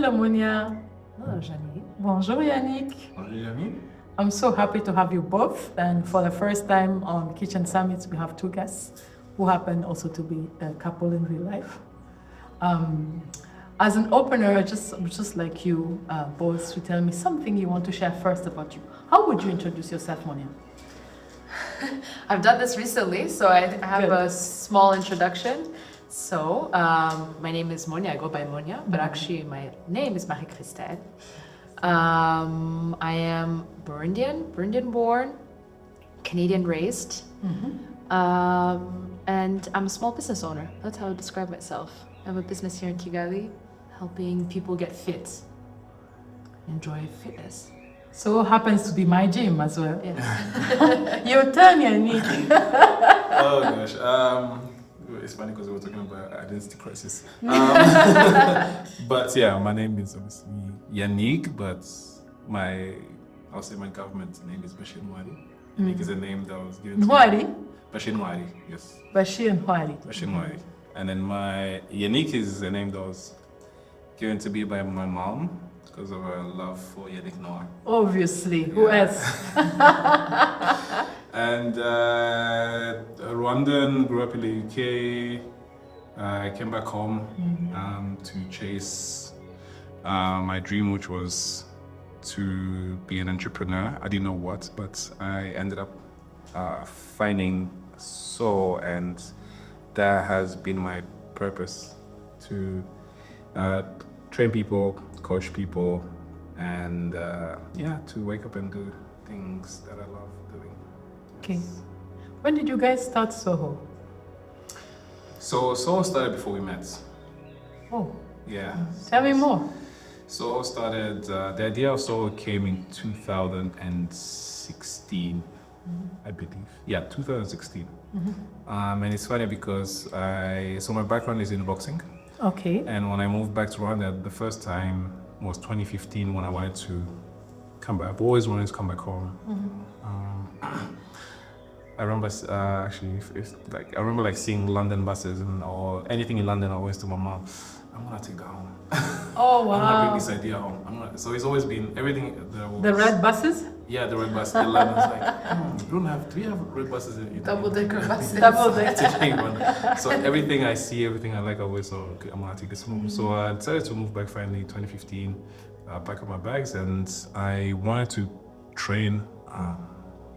Hello, Monia. Hello, Yanik. Bonjour, Yannick. Bonjour, Yanik. I'm so happy to have you both. And for the first time on Kitchen Summits, we have two guests who happen also to be a couple in real life. As an opener, just like you both to tell me something you want to share first about you. How would you introduce yourself, Monia? I've done this recently, so I have Good. a small introduction. So, my name is Monia, I go by Monia, but actually my name is Marie-Christelle. I am Burundian born, Canadian raised, and I'm a small business owner. That's how I describe myself. I have a business here in Kigali, helping people get fit, enjoy fitness. So happens to be my gym as well. Yeah. Your turn, Yannick. Oh gosh, it's funny because we were talking about identity crisis. But yeah, my name is obviously Yanik, but I'll say my government name is Bashir Nwari. Yanik is a name that was given to me. Nwari? Bashir Nwari, yes. Bashir Nwari. Bashir Nwari. And then my Yanik is a name that was given to me by my mom because of her love for Yanik Noah. Obviously. Who else? And Rwandan, grew up in the UK. I came back home to chase my dream, which was to be an entrepreneur. I didn't know what, but I ended up finding Soho, and that has been my purpose to train people, coach people, and to wake up and do things that I love doing. Okay. When did you guys start Soho? So Soho started before we met. Oh, Yeah. tell me more. Soho started, the idea of Soho came in 2016, I believe. Yeah, 2016. And it's funny because so my background is in boxing. Okay. And when I moved back to Rwanda, the first time was 2015 when I wanted to come back. I've always wanted to come back home. I remember I remember seeing London buses or anything in London. I always told my mom, I'm gonna take that home. Oh, I'm gonna wow. bring this idea home. So it's always been everything. The red buses? Yeah, the red bus. The London's do we have red buses in Double-decker buses. Double-decker. So everything I see, everything I like, I always thought, okay, I'm gonna take this home. So I decided to move back finally 2015, pack up my bags, and I wanted to train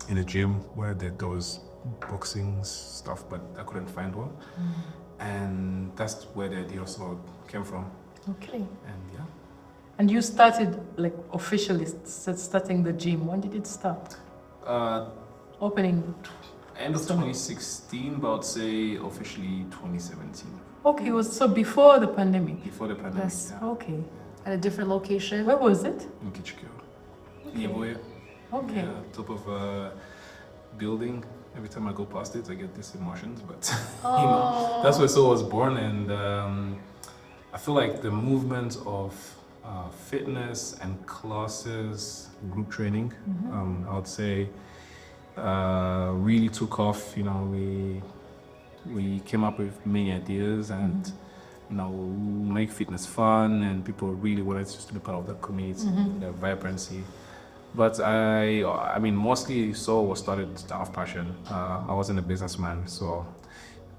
in a gym where there was boxing stuff, but I couldn't find one. And that's where the idea also came from. Okay. And yeah. And you started officially starting the gym. When did it start? Opening. End of 2016, but I'd say officially 2017. Okay, it was so before the pandemic. Before the pandemic, Yes. yeah. Okay. At a different location. Where was it? In Kichikyo. Okay. Yevoye. Okay. Yeah, top of a building. Every time I go past it, I get these emotions, but that's where Soho was born. And I feel like the movement of fitness and classes, group training, I would say really took off. You know, we came up with many ideas and make fitness fun, and people really wanted to be part of the community, the vibrancy. But I mean, mostly Soho was started out of passion. I wasn't a businessman, so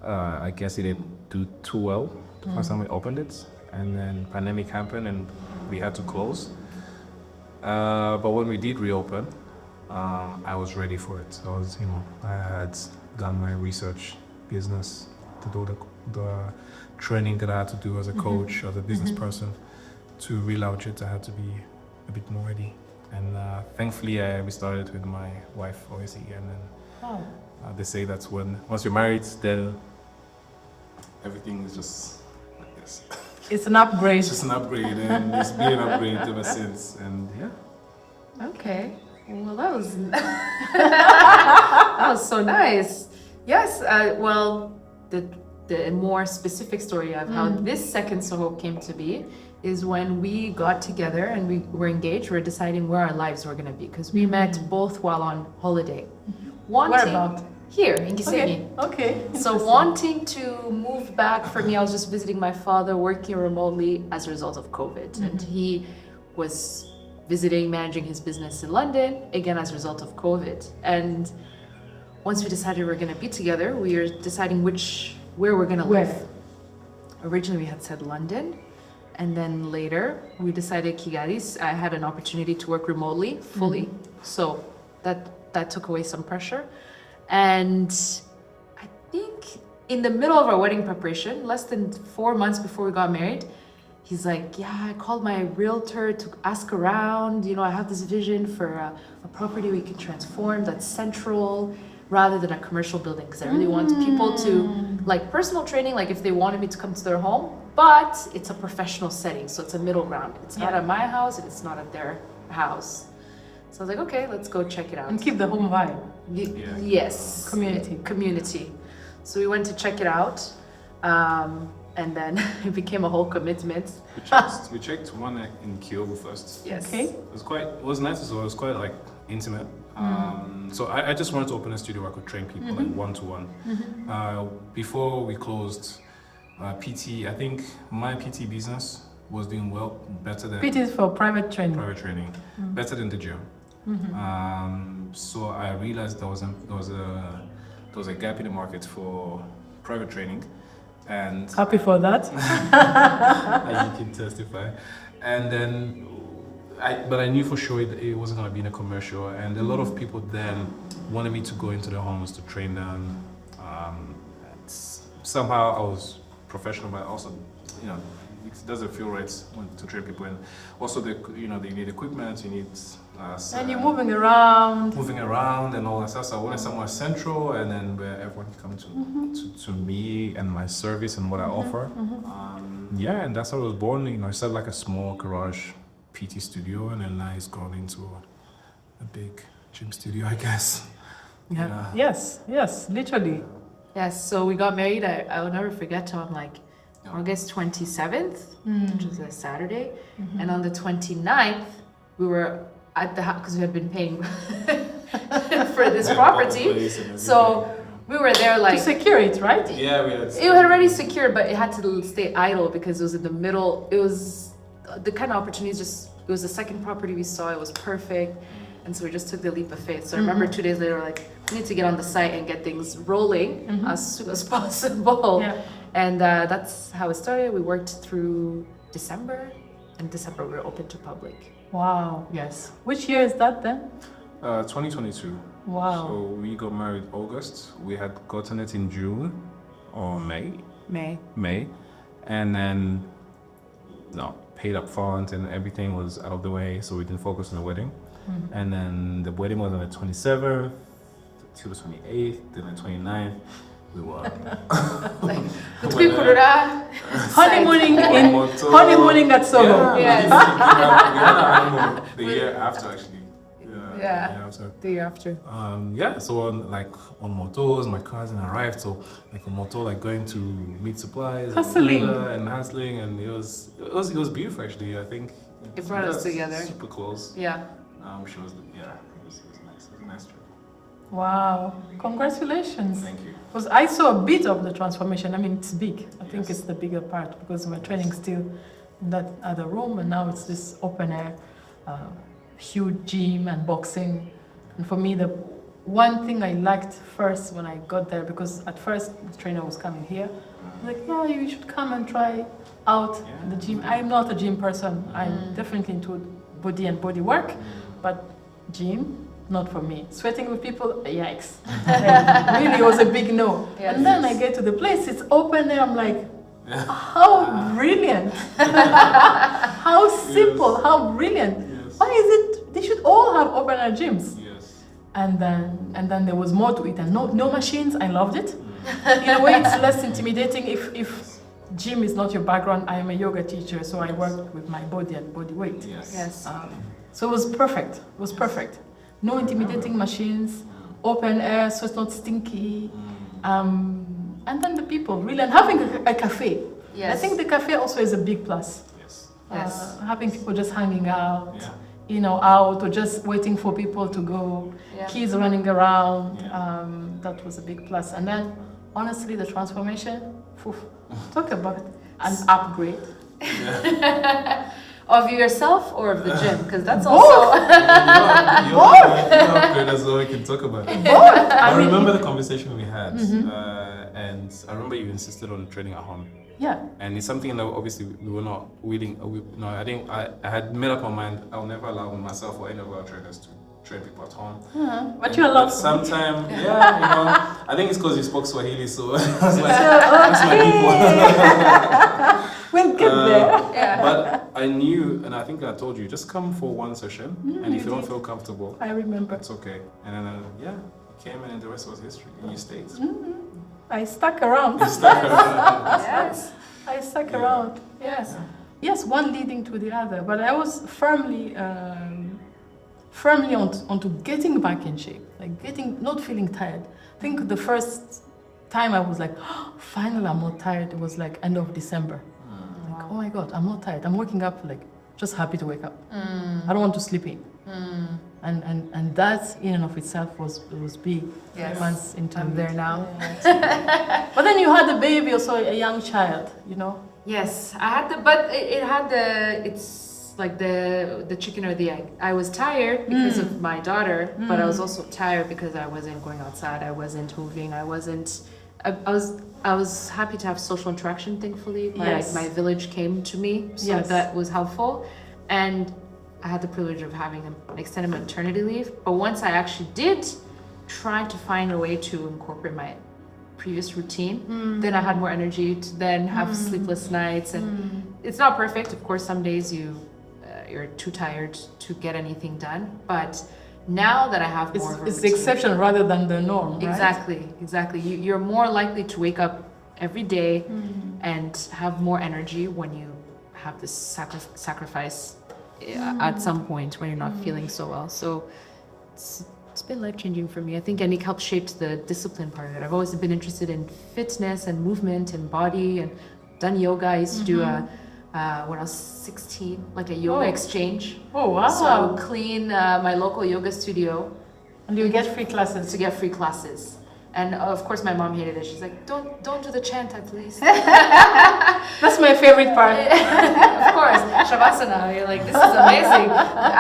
I guess it didn't do too well the first time we opened it. And then pandemic happened and we had to close. But when we did reopen, I was ready for it. I had done my research, business, to do the training that I had to do as a coach, as a business person. To relaunch it, I had to be a bit more ready. And thankfully, we started with my wife, obviously, and then they say that's once you're married, then everything is just like this. It's an upgrade. It's just an upgrade, and it's been an upgrade ever since. And yeah. Okay. Well, that was so nice. Yes. Well, the more specific story of how this second Soho came to be is when we got together and we were engaged. We were deciding where our lives were going to be because we met both while on holiday. Where about? here in Gisenyi. Okay. So wanting to move back for me, I was just visiting my father, working remotely as a result of COVID. And he was visiting, managing his business in London, again as a result of COVID. And once we decided we're gonna be together, we were deciding where we're gonna live. Originally we had said London, and then later we decided Kigali. I had an opportunity to work remotely, fully. So that took away some pressure. And I think in the middle of our wedding preparation, less than 4 months before we got married, he's like, yeah, I called my realtor to ask around, I have this vision for a property we can transform that's central rather than a commercial building, because I really want people to, like personal training, like if they wanted me to come to their home, but it's a professional setting, so it's a middle ground. It's not at my house and it's not at their house. So I was like, okay, let's go check it out. And keep the home vibe. Yes. Community. So we went to check it out. And then it became a whole commitment. We checked one in Kyogo first. Yes. Okay. It was nice as well. It was quite like intimate. So I just wanted to open a studio where I could train people like one-to-one. Before we closed PT, I think my PT business was doing well, better than PT is for private training. Better than the gym. So I realized there was a gap in the market for private training. And happy for that. as you can testify. And then I knew for sure it wasn't going to be in a commercial, and a lot of people then wanted me to go into their homes to train them. Somehow I was professional, but also, it doesn't feel right to train people. And also, they need equipment, you need... and you're moving around. And all that stuff. So I wanted somewhere central, and then where everyone can come to me and my service and what I offer. And that's how it was born. I started like a small garage PT studio, and then now it's grown into a big gym studio, I guess. Yeah. Yes, literally. Yes, so we got married. I will never forget on like August 27th, which was a Saturday. And on the 29th, we were at the house because we had been paying for this property. So we were there like... To secure it, right? Yeah, we had... It had already secured, but it had to stay idle because it was in the middle. It was the kind of opportunities it was the second property we saw. It was perfect. And so we just took the leap of faith. So I remember 2 days later, like, we need to get on the site and get things rolling as soon as possible. Yeah. And that's how it started. We worked through December. In December, we were open to public. Wow. Yes. Which year is that then? 2022. Wow. So we got married August. We had gotten it in June or May. May. And then, paid up front and everything was out of the way, so we didn't focus on the wedding. And then the wedding was on the 27th, till the 28th, then the 29th. We were honeymooning at Soho. Yes. We had our honeymoon the year after, actually. The year after. So on motos, my cousin arrived. So like on moto, like going to meet supplies, hustling, and it was beautiful actually. I think it brought us together. Super close. Yeah. It was nice. It was a nice trip. Wow! Congratulations. Thank you. Because I saw a bit of the transformation. I mean, it's big. I think it's the bigger part because we're training still in that other room, and now it's this open air. Huge gym and boxing. And for me, the one thing I liked first when I got there, because at first the trainer was coming here, like, yeah, you should come and try out the gym. I'm not a gym person. I'm definitely into body and body work, but gym, not for me. Sweating with people, yikes. Really, it was a big no. Yes. And then I get to the place, it's open there, I'm like, how brilliant. How simple, how brilliant. Why is it? They should all have open air gyms. Yes. And then there was more to it, and no machines. I loved it. In a way, it's less intimidating if gym is not your background. I am a yoga teacher, so I work with my body and body weight. Yes. So it was perfect. It was perfect. No intimidating machines, open air, so it's not stinky. And then the people really, and having a cafe. Yes. I think the cafe also is a big plus. Yes. Yes. Having people just hanging out. out or just waiting for people to go, Yeah. kids running around. Yeah. That was a big plus. And then, honestly, the transformation, talk about an upgrade. Of yourself or of the gym? Because that's Both. also. You're good as well. We can talk about it. I remember the conversation we had, and I remember you insisted on training at home. Yeah. And it's something that obviously we were not willing. I didn't. I had made up my mind. I'll never allow myself or any of our trainers to train people at home. But you love sometime, I think it's because you spoke Swahili, so I was like, that's my people. We'll get there. Yeah. But I knew, and I think I told you, just come for one session, and if you don't feel comfortable, I remember. it's okay. And then, you came, and the rest was history. And you stayed. I stuck around. You stuck around. Yes. I stuck around. Yes. Yes, one leading to the other. But I was firmly onto getting back in shape, like not feeling tired. I think the first time I was like, finally I'm not tired. It was like end of December. Like, oh my God, I'm not tired. I'm waking up like just happy to wake up. I don't want to sleep in. And that in and of itself was big. Yes. Months into I'm it. there now. But then you had a baby, also a young child, Yes, I had it's like the chicken or the egg. I was tired because of my daughter, but I was also tired because I wasn't going outside, I wasn't moving, I was happy to have social interaction, thankfully. Yes. My village came to me, so that was helpful. And I had the privilege of having an extended maternity leave. But once I actually did try to find a way to incorporate my previous routine, then I had more energy to then have sleepless nights. And it's not perfect. Of course, some days you're too tired to get anything done. But now that I have more of a it's the routine, exception rather than the norm, right? Exactly. You're more likely to wake up every day and have more energy when you have this sacrifice at some point when you're not feeling so well. So it's been life-changing for me. I think Yanik helped shape the discipline part of it. I've always been interested in fitness and movement and body and done yoga. I used to do when I was 16, like a yoga exchange. Oh, wow. So I would clean my local yoga studio. And you get free classes. To get free classes. And of course my mom hated it. She's like, don't do the chant, please. That's my favorite part. Of course, Shavasana. You're like, this is amazing.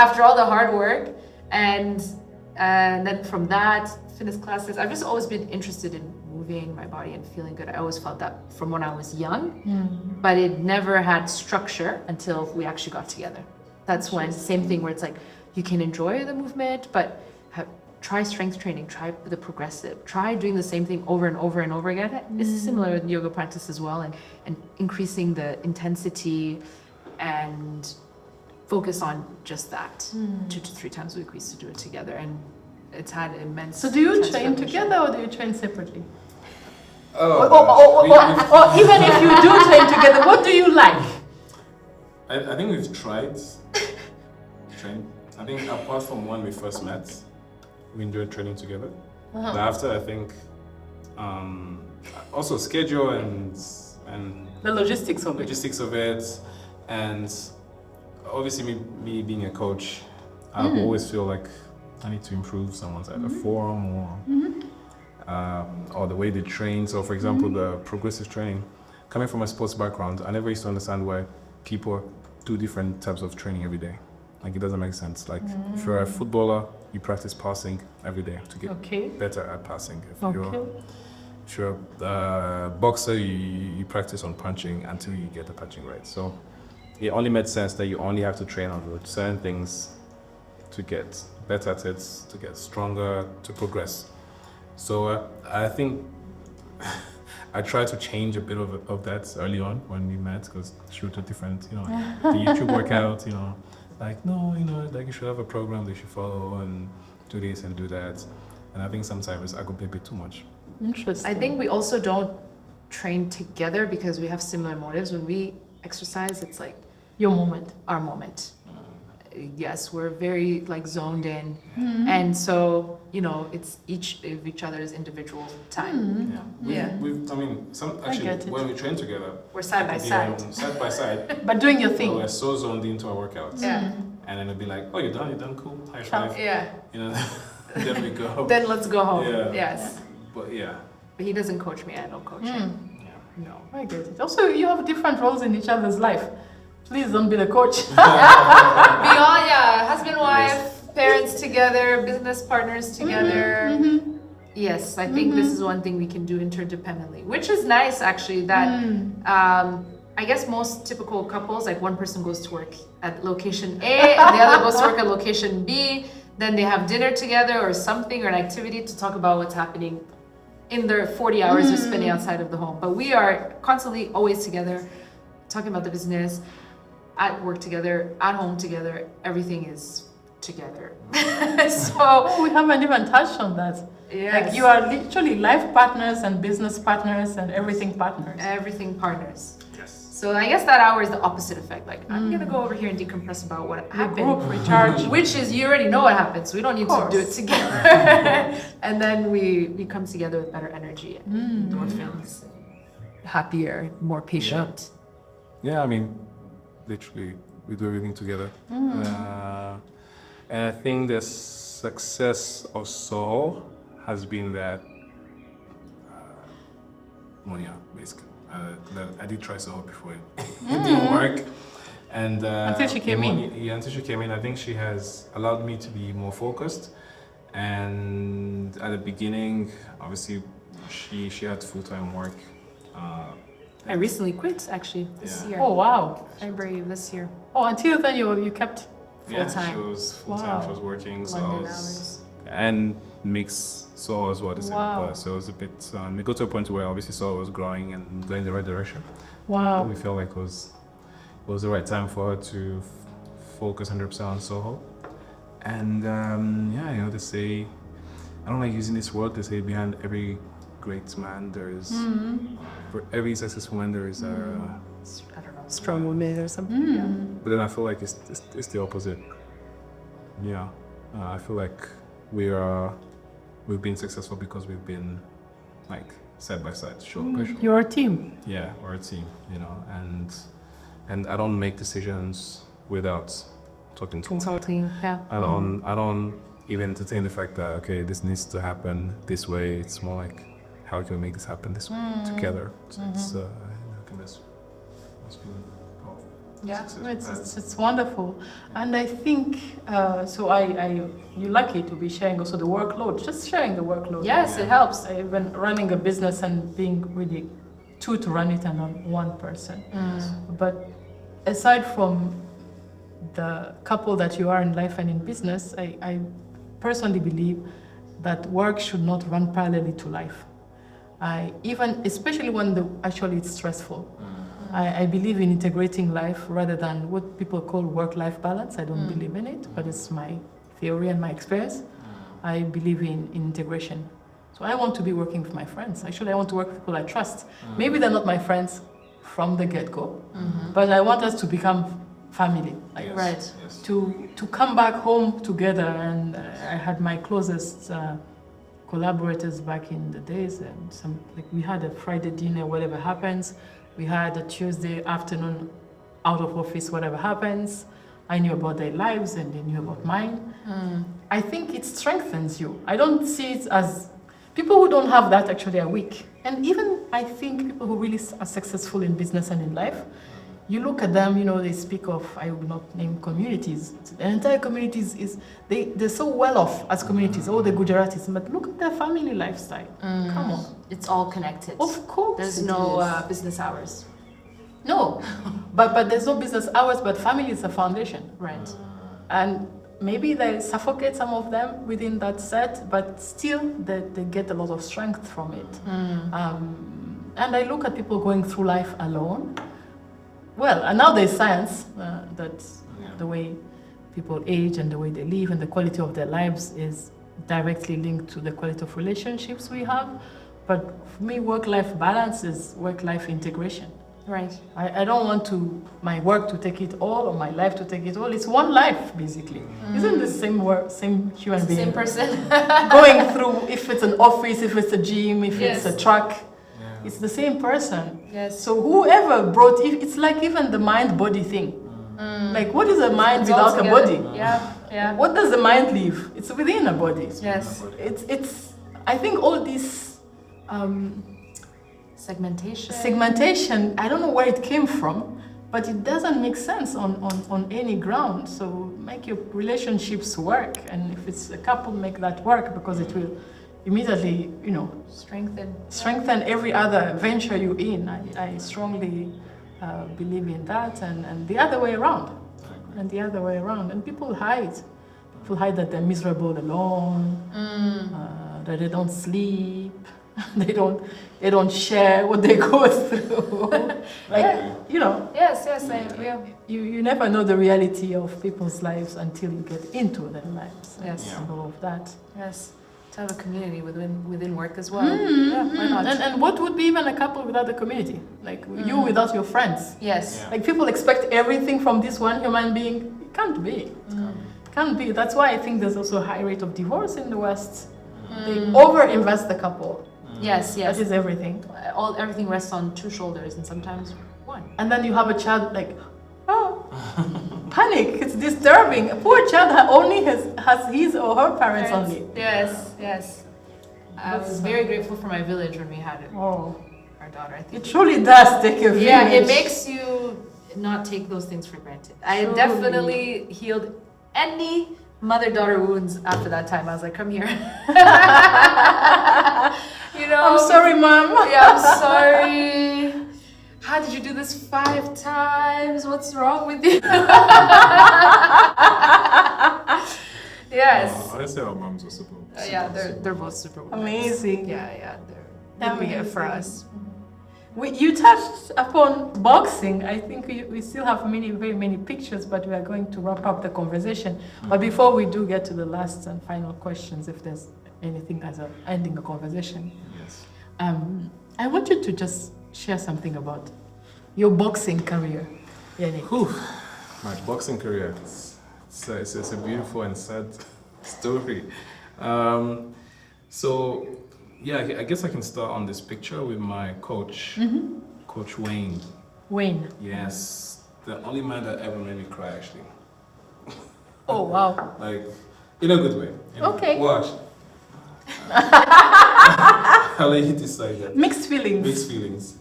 After all the hard work. And then from that, fitness classes. I've just always been interested in moving my body and feeling good. I always felt that from when I was young, but it never had structure until we actually got together. That's when, same thing where it's like, you can enjoy the movement, but try strength training, try the progressive, try doing the same thing over and over and over again. This is similar with yoga practice as well, and increasing the intensity and focus on just that 2 to 3 times a week. We used to do it together, and it's had immense. So do you train together or do you train separately? Oh, or even if you do train together, what do you like? I think we've tried train. I think apart from when we first met, we enjoyed training together. But after, I think, also schedule and the logistics of it, and obviously me being a coach, I always feel like I need to improve someone's either form or the way they train. So, for example, the progressive training, coming from a sports background, I never used to understand why people do different types of training every day. Like, it doesn't make sense. Like, if you're a footballer, you practice passing every day to get better at passing. If you're a boxer, you practice on punching until you get the punching right. So it only made sense that you only have to train on certain things to get better at it, to get stronger, to progress. So I think I tried to change a bit of that early on when we met, because shoot a different, the YouTube workout, like, no, like you should have a program that you should follow and do this and do that. And I think sometimes I could be a bit too much. Interesting. I think we also don't train together because we have similar motives. When we exercise, it's like your moment, our moment. Yes, we're very like zoned in, and so it's each of each other's individual time. When we train together, we're side by side. Side by side. But doing your thing. We're so zoned into our workouts. Yeah. and then it'll be like, oh, you're done, cool, high Ciao. five. Yeah. You know, then we go. Then let's go home. Yeah. Yes. But yeah, But he doesn't coach me. I don't coach him. yeah. No. I get it. Also, you have different roles in each other's life. Please don't be the coach. Beyond, husband, wife, parents together, business partners together. Yes, I think this is one thing we can do interdependently, which is nice actually. That I guess most typical couples, like one person goes to work at location A and the other goes to work at location B. Then they have dinner together or something or an activity to talk about what's happening in their 40 hours they're spending outside of the home. But we are constantly always together, talking about the business, at work together, at home together. Everything is together. So We haven't even touched on that. yes, Like you are literally life partners and business partners and everything partners. everything partners. Yes. So I guess that hour is the opposite effect. Like I'm gonna go over here and decompress about what happened. Regroup, recharge. Which is, you already know what happens. We don't need to do it Course. together. And then we come together with better energy and endorphins. Happier, more patient. Yeah, I mean, literally, we do everything together. And I think the success of Soho has been that Monia, basically. I did try Soho before. It didn't work. And Until she came in. Yeah, until she came in. I think she has allowed me to be more focused. And at the beginning, obviously, she had full-time work. I recently quit actually this year. Oh wow. Very brave this year. Oh, until then you kept. Yeah, Full-time. she was full-time. Wow. She was working. So I London was, hours. and mix Soho as well. The same. Wow. So it was a bit. It got to a point where obviously Soho was growing and going in the right direction. Wow. We felt like it was the right time for her to focus 100% on Soho. And they say, I don't like using this word. They say behind every great man there is, for every successful man there is a. I don't know, strong woman or something. Yeah. But then I feel like it's the opposite. Yeah, I feel like we've been successful because we've been like side by side, shoulder by shoulder. You're a team. Yeah, we're a team, and I don't make decisions without talking to. Consulting. Yeah. I don't even entertain the fact that okay, this needs to happen this way. It's more like how can we make this happen this way together. So it's I think that's been powerful. Yeah. It's wonderful, and I think so. You're lucky to be sharing also the workload. Just sharing the workload. Yes, it helps. Even running a business and being really two to run it and not one person. But aside from the couple that you are in life and in business, I personally believe that work should not run parallelly to life. Especially when actually it's stressful. I believe in integrating life rather than what people call work-life balance. I don't believe in it, but it's my theory and my experience. I believe in integration. So I want to be working with my friends. Actually, I want to work with people I trust. Maybe they're not my friends from the get-go, but I want us to become family. Like, Yes, right. Yes. to come back home together. And I had my closest collaborators back in the days, and we had a Friday dinner, whatever happens. We had a Tuesday afternoon out of office, whatever happens. I knew about their lives and they knew about mine. I think it strengthens you. I don't see it as people who don't have that actually are weak. And even I think people who really are successful in business and in life, you look at them, they speak of, I will not name communities. The entire communities they're so well off as communities, all the Gujaratis, but look at their family lifestyle. Come on. It's all connected. Of course. There's it no is. business hours. No, but there's no business hours, but family is a foundation. Right. And maybe they suffocate some of them within that set, but still they get a lot of strength from it. And I look at people going through life alone. Well, and now there's science that the way people age and the way they live and the quality of their lives is directly linked to the quality of relationships we have. But for me, work-life balance is work-life integration. Right. I don't want my work to take it all or my life to take it all. It's one life, basically. Isn't the same work, same human being? Same person. Going through, if it's an office, if it's a gym, if Yes. it's a truck, Yeah. it's the same person. Yes. So whoever brought, it's like even the mind-body thing. Like, what is a mind It's all without a together. body? Yeah. What does the mind live? It's within a body. Yes. It's. I think all this segmentation. I don't know where it came from, but it doesn't make sense on any ground. So make your relationships work, and if it's a couple, make that work, because it will immediately, strengthen every other venture you're in. I strongly believe in that, and the other way around. And people hide. People hide that they're miserable alone, that they don't sleep, they don't share what they go through. Yes. You never know the reality of people's lives until you get into their lives. Yes. And all of that. Yes. To have a community within work as well. Yeah, why not? And what would be even a couple without a community? Like you without your friends. Yes. Yeah. Like people expect everything from this one human being. It can't be. Can't be. That's why I think there's also a high rate of divorce in the West. They over-invest the couple. Yes. That is everything. Everything rests on two shoulders and sometimes one. And then you have a child like, panic. It's disturbing. A poor child only has his or her parents only. Yes. I was very grateful for my village when we had it. Oh, Our daughter, I think. it truly does take a village. Yeah, it makes you not take those things for granted. I Truly. definitely healed any mother-daughter wounds after that time. I was like, come here. I'm sorry, Mom. Yeah, I'm sorry. How did you do this 5 times? What's wrong with you? Yes. Honestly, our moms are super. Yeah, they're both super women. Amazing. Yeah, they're here for us. You touched upon boxing. I think we still have very many pictures, but we are going to wrap up the conversation. But before we do get to the last and final questions, if there's anything as ending the conversation, Yes. I want you to just share something about your boxing career, Yanik. My boxing career. It's a beautiful and sad story. I guess I can start on this picture with my coach, Coach Wayne. Wayne. Yes, the only man that ever made me cry, actually. Oh, wow. Like, in a good way. Okay. Watch. I'll let you decide that. Mixed feelings. Mixed feelings.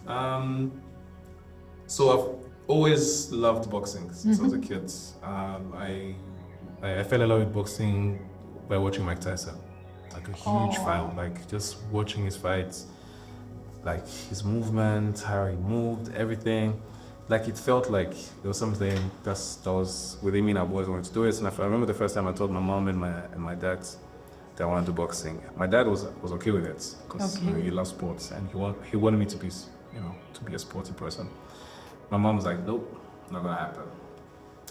So I've always loved boxing since I was a kid. I fell in love with boxing by watching Mike Tyson. Like a huge fan, like just watching his fights, like his movement, how he moved, everything. Like it felt like there was something that was within me and I always wanted to do it. And I remember the first time I told my mom and my dad that I wanted to do boxing. My dad was okay with it because he loves sports and he wanted me to be, to be a sporty person. My mom was like, nope, not gonna happen.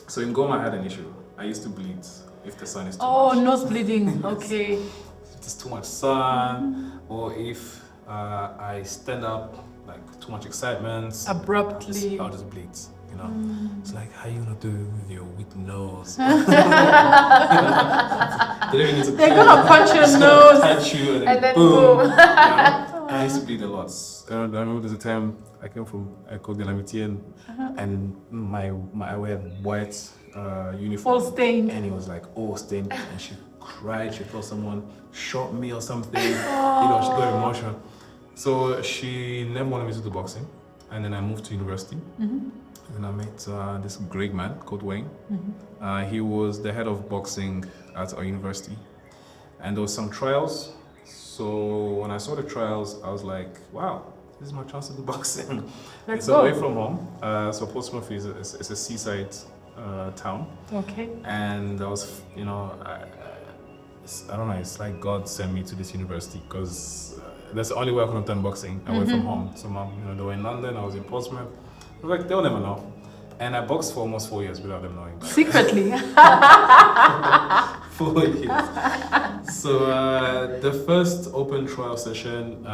So in Goma I had an issue. I used to bleed if the sun is too much. Oh, nose bleeding. Okay. If there's too much sun, or if I stand up, like too much excitement. Abruptly. I'll just bleed, It's like, how you gonna do it with your weak nose? They're gonna punch your nose. Touch you and then boom. I used to bleed a lot. I remember there's a time I came from École de l'Amitié and I wear white uniform. All stained. And it was like all stained. And she cried. She thought someone shot me or something. She got emotional. So she never wanted me to do boxing. And then I moved to university. And I met this great man called Wayne. He was the head of boxing at our university. And there was some trials. So when I saw the trials, I was like, wow, this is my chance to do boxing. It's away from home. So Portsmouth is a seaside town. Okay. And I was, I don't know, it's like God sent me to this university because that's the only way I could have done boxing away from home. So they were in London, I was in Portsmouth. I was like, they'll never know. And I boxed for almost 4 years without them knowing. Secretly. 4 years. So the first open trial session,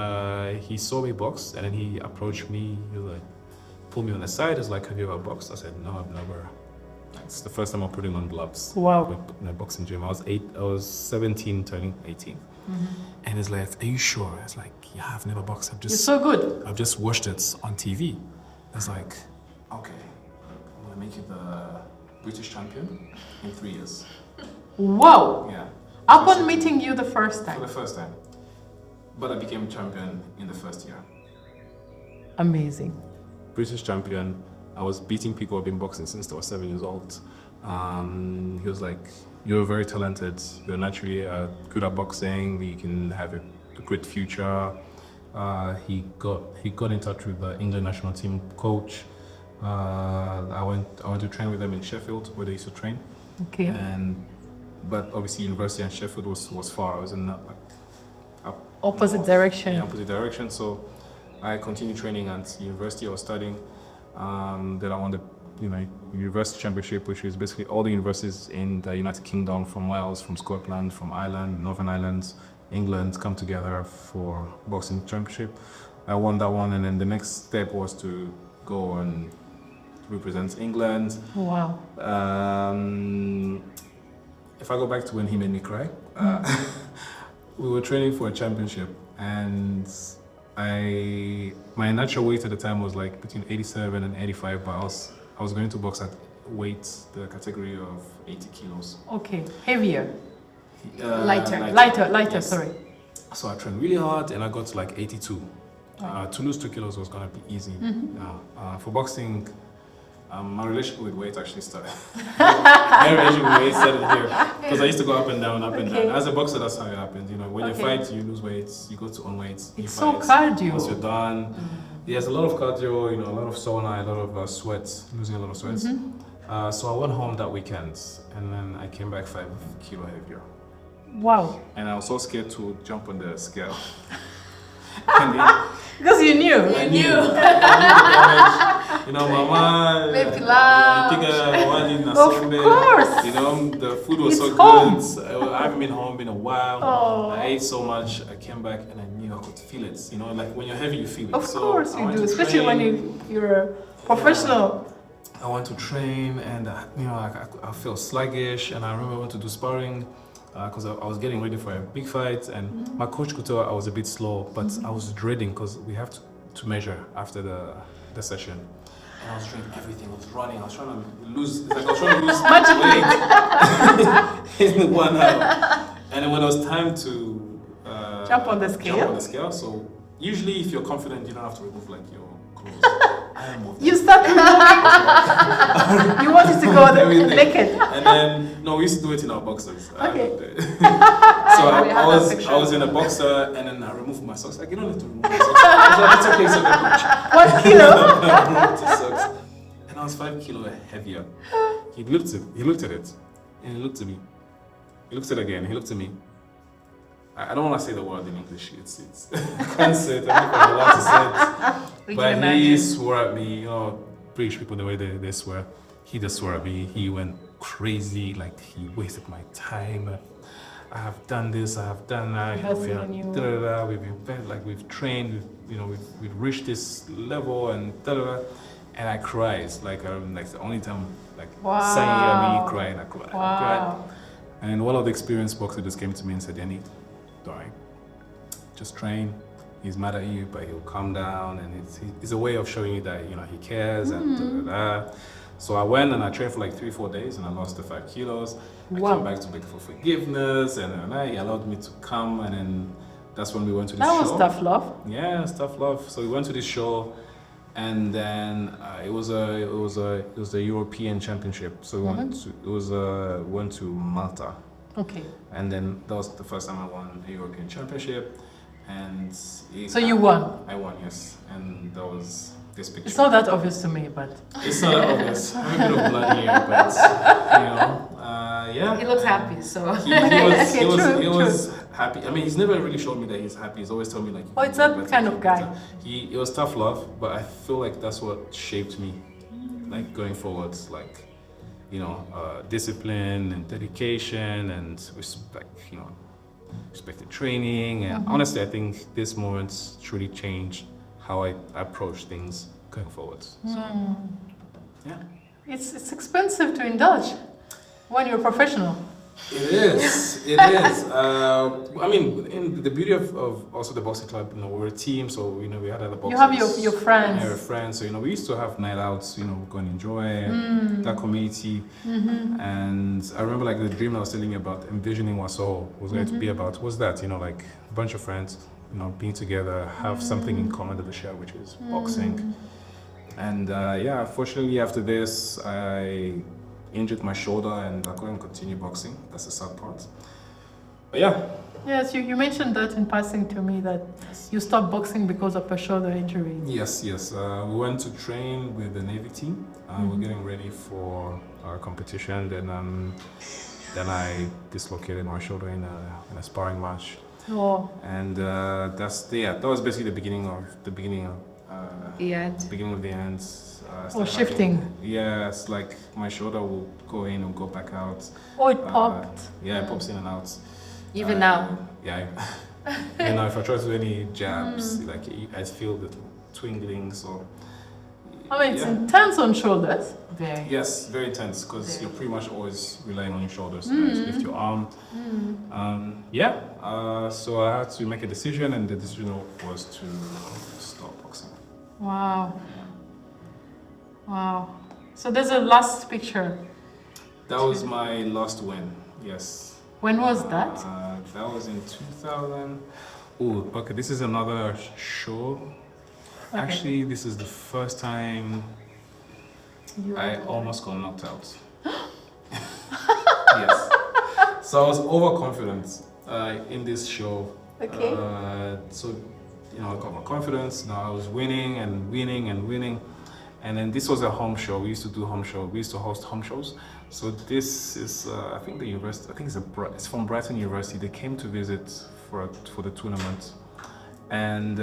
he saw me box and then he approached me. He was like, pulled me on the side. He was like, have you ever boxed? I said, no, I've never. It's the first time I'm putting on gloves. Wow. In a boxing gym. I was 17, turning 18. And he's like, are you sure? I was like, yeah, I've never boxed. You're so good. I've just watched it on TV. It's like, okay, I'm gonna make you British champion in 3 years. Wow! Yeah. Upon meeting you the first For time. the first time. But I became champion in the first year. Amazing. British champion. I was beating people up in boxing since I was 7 years old. He was like, "You're very talented. You're naturally good at boxing. You can have a great future." He got in touch with the England national team coach. I went to train with them in Sheffield, where they used to train. Okay. But obviously, university and Sheffield was far. I was in that Opposite direction. Yeah, opposite direction. So I continued training at university. I was studying. Then I won the university championship, which is basically all the universities in the United Kingdom, from Wales, from Scotland, from Ireland, Northern Ireland, England, come together for boxing championship. I won that one, and then the next step was to go and represent England. Wow. If I go back to when he made me cry, we were training for a championship, and my natural weight at the time was like between 87 and 85, but I was going to box at the category of 80 kilos. Okay. Heavier. Lighter. Lighter, Yes. sorry. So I trained really hard, and I got to like 82. To lose 2 kilos was gonna be easy. For boxing, my relationship with weight actually started. My relationship with weight started here, because I used to go up and down, up and down. As a boxer, that's how it happens. When you fight, you lose weight. You go to on weights. It's so cardio. Once you're done, there's a lot of cardio. A lot of sauna, a lot of sweat, losing a lot of sweat. So I went home that weekend, and then I came back 5 kilo heavier. Wow. And I was so scared to jump on the scale. Because you knew. I knew. Mama. Maybe laugh. Of course. The food was It's so home. good. I haven't been home in a while. Oh. I ate so much. I came back and I knew I could feel it. Like when you're heavy, you feel it. Of So course I you went do, to especially when train. you're a professional. I went to train, and I felt sluggish. And I remember I went to do sparring because I was getting ready for a big fight, and my coach could tell I was a bit slow, but I was dreading because we have to measure after the session. And I was doing everything. I was running. I was trying to lose. It's like I was trying to lose weight in 1 hour. And then when it was time to Jump on the scale. So usually, if you're confident, you don't have to remove like your clothes. I removed You them. start You wanted to go Everything. naked. And then we used to do it in our boxers. Okay. So We have that picture. I was in a boxer, and then I removed my socks. Like, you don't need to remove my socks. I was like, it's okay, coach. 1 kilo. I removed the socks, and I was 5 kilo heavier. He looked at it, and he looked at me. He looked at it again. He looked at me. I don't want to say the word in English. It's I can't say it. I'm not allowed to say it. But he swore at me. British people, the way they swear. He just swore at me. He went crazy. Like, he wasted my time. I have done this. I have done that. We've trained. We've reached this level, and and I cried. It's like the only time saying at me crying. I cried. I cried. And one of the experienced boxers just came to me and said, "Yanik, don't worry. Just train. He's mad at you, but he'll calm down, and it's a way of showing you that he cares." And So I went and I trained for like 3-4 days, and I lost the 5 kilos. I came back to beg for forgiveness, and he allowed me to come, and then that's when we went to this show. That was tough love. Yeah, it's tough love. So we went to this show, and then it was the European Championship. So we went to Malta. Okay. And then that was the first time I won a European Championship, and So you won. I won, yes, and that was this picture. It's not that obvious to me, but It's not that obvious. I have a bit of blood here, but yeah. He looks happy, so. He was happy. I mean, he's never really showed me that he's happy. He's always told me like. Oh, it's that kind of guy. It was tough love, but I feel like that's what shaped me, like going forward, like. Discipline and dedication and respected training. And honestly, I think this moment truly changed how I approach things going forward. So, yeah. it's expensive to indulge when you're a professional. It is. It is. I mean, in the beauty of also the boxing club, we're a team, so we had other boxers. You have your friends. Yeah, friends. So we used to have night outs. Go and enjoy that community. And I remember like the dream I was telling you about, envisioning what Soho was going to be about. Was that like a bunch of friends, being together, have something in common that they share, which is boxing. And fortunately after this, I injured my shoulder and I couldn't continue boxing. That's the sad part. But yeah. Yes, you mentioned that in passing to me that you stopped boxing because of a shoulder injury. Yes. We went to train with the Navy team. We're getting ready for our competition. Then I dislocated my shoulder in a sparring match. Oh. And that was basically the beginning of the end. Shifting. Yes, like my shoulder will go in and go back out. Oh, it popped. Yeah, it pops in and out. Even now. Yeah. If I try to do any jabs, like I feel the twingling. So. I mean, it's intense on shoulders. Very. Yes, very intense because you're pretty much always relying on your shoulders to lift your arm. So I had to make a decision, and the decision was to stop boxing. Wow. So there's a last picture. That was my last win. Yes. When was that? That was in 2000. Oh, okay. This is another show. Okay. Actually, this is the first time I almost got knocked out. Yes. So I was overconfident in this show. Okay. I got my confidence. Now I was winning and winning and winning. And then this was a home show. We used to do home show. We used to host home shows. So this is, I think the university. I think it's from Brighton University. They came to visit for the tournament, and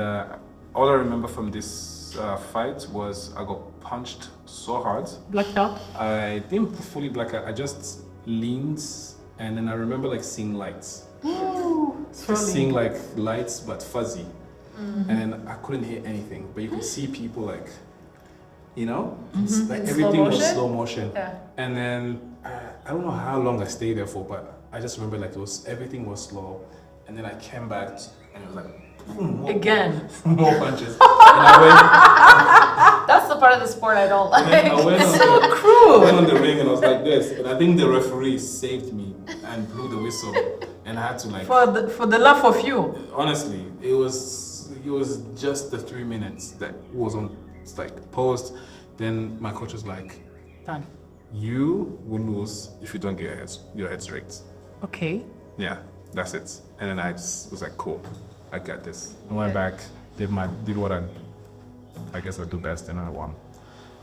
all I remember from this fight was I got punched so hard. Blacked out? I didn't fully black out. I just leaned, and then I remember like seeing lights. Seeing like lights, but fuzzy, and then I couldn't hear anything. But you could see people like. Like everything was slow motion. Yeah. And then I don't know how long I stayed there for, but I just remember like everything was slow. And then I came back and it was like boom, again. More punches. And I went. That's the part of the sport I don't like. It's so cruel. I went on the ring and I was like this, and I think the referee saved me and blew the whistle, and I had to like. For the love of you. Honestly, it was just the 3 minutes that was on. It's like paused. Then my coach was like, "Done. You will lose if you don't get your head straight." Okay. Yeah, that's it. And then I just was like, "Cool, I got this." I went back, did what I guess I do best, and I won.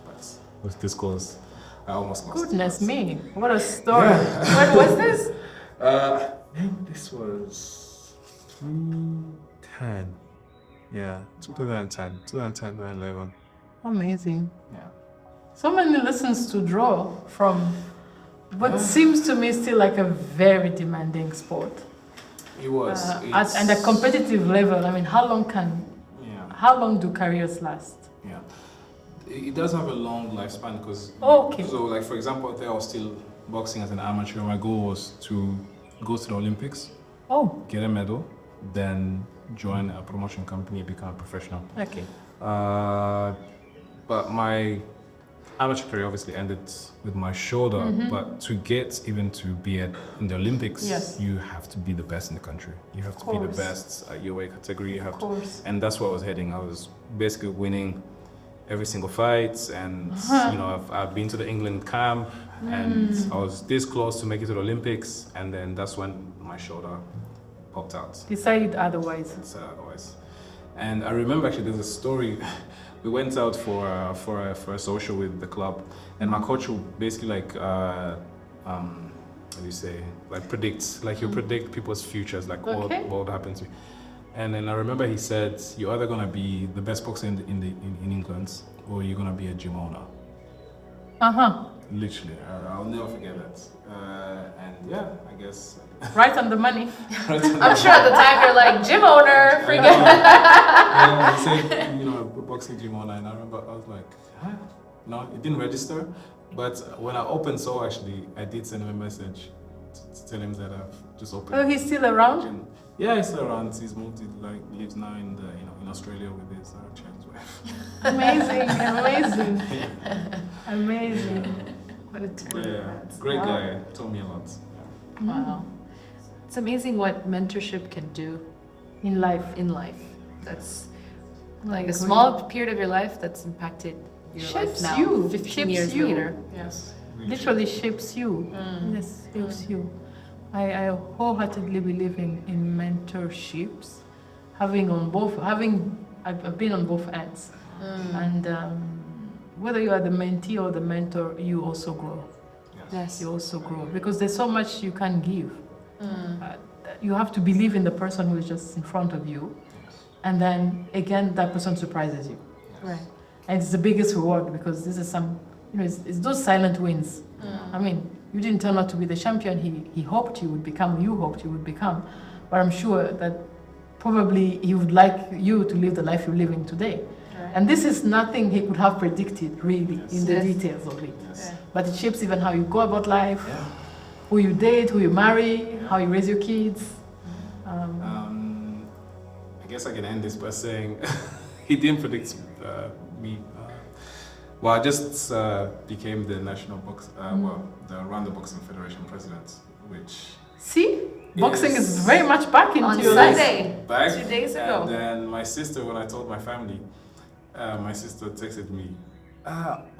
But it was this close. I almost lost. Goodness me, what a story! Yeah. When was this? I think this was 2010. Yeah, 2010, 2011. Amazing. Yeah. So many lessons to draw from what seems to me still like a very demanding sport. It was. And a competitive level. I mean, how long do careers last? Yeah. It does have a long lifespan because. Okay. So, like for example, I was still boxing as an amateur. My goal was to go to the Olympics. Oh. Get a medal, then join a promotion company, become a professional. Okay. But my amateur career obviously ended with my shoulder. But to get even to be in the Olympics, you have to be the best in the country. You have to be the best at your weight category. You have to, and that's where I was heading. I was basically winning every single fight, and I've been to the England camp, and I was this close to make it to the Olympics, and then that's when my shoulder popped out. Decided otherwise. And I remember actually there's a story. We went out for a social with the club, and my coach would basically like what do you say, like predict, like he'll predict people's futures, like what would happen to you. And then I remember he said, "You're either gonna be the best boxer in England, or you're gonna be a gym owner." Literally, I'll never forget that. And yeah, I guess. Right on the money. I'm sure at the time you're like, gym owner, forget. Yeah, he said, boxing gym owner, and I remember I was like, huh? No, it didn't register. But when I opened Soho, actually, I did send him a message. to tell him that I've just opened. Oh, he's still around? gym. Yeah, he's still around. He's moved. Lives now in in Australia with his Chinese wife. Amazing, amazing, amazing. What a Yeah, great guy. Told me a lot. Wow. It's amazing what mentorship can do In life. in life. That's like a agree. small period of your life that's impacted your Shapes life now, you, 15 shapes years you. later. Yes. Literally shapes you. Yes, shapes you. I wholeheartedly believe in mentorships. I've been on both ends. And whether you are the mentee or the mentor, you also grow. Yes. You also grow because there's so much you can give. You have to believe in the person who is just in front of you, and then again that person surprises you. Right. And it's the biggest reward because this is it's those silent wins. I mean, you didn't turn out to be the champion he hoped you would become, you hoped you would become, but I'm sure that probably he would like you to live the life you're living today. Right. And this is nothing he could have predicted really in the Yes. details of it. Yes. But it shapes even how you go about life, Yeah. who you date, who you marry, how you raise your kids. I guess I can end this by saying he didn't predict me. Well, I just became the national the Rwanda Boxing Federation president, which See, boxing is Yes. very much back into On your life. Sunday, back 2 days ago. And then my sister, when I told my family, my sister texted me